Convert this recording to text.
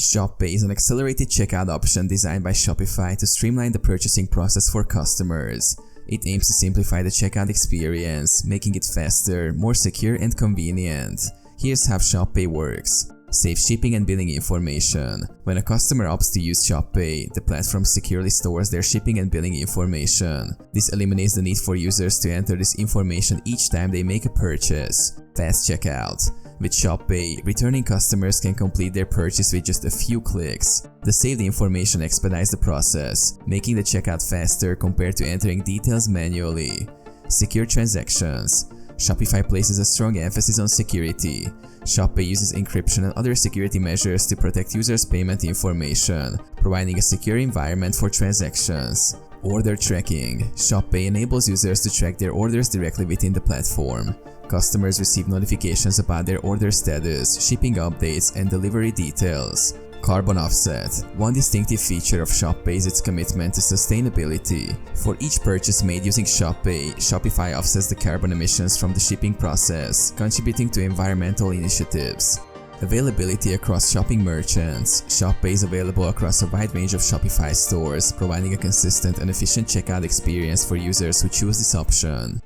ShopPay is an accelerated checkout option designed by Shopify to streamline the purchasing process for customers. It aims to simplify the checkout experience, making it faster, more secure and convenient. Here's how ShopPay works. Save shipping and billing information. When a customer opts to use ShopPay, the platform securely stores their shipping and billing information. This eliminates the need for users to enter this information each time they make a purchase. Fast checkout. With ShopPay, returning customers can complete their purchase with just a few clicks. The saved information expedites the process, making the checkout faster compared to entering details manually. Secure transactions. Shopify places a strong emphasis on security. ShopPay uses encryption and other security measures to protect users' payment information, providing a secure environment for transactions. Order tracking. ShopPay enables users to track their orders directly within the platform. Customers receive notifications about their order status, shipping updates, and delivery details. Carbon offset. One distinctive feature of ShopPay is its commitment to sustainability. For each purchase made using ShopPay, Shopify offsets the carbon emissions from the shipping process, contributing to environmental initiatives. Availability across shopping merchants. ShopPay is available across a wide range of Shopify stores, providing a consistent and efficient checkout experience for users who choose this option.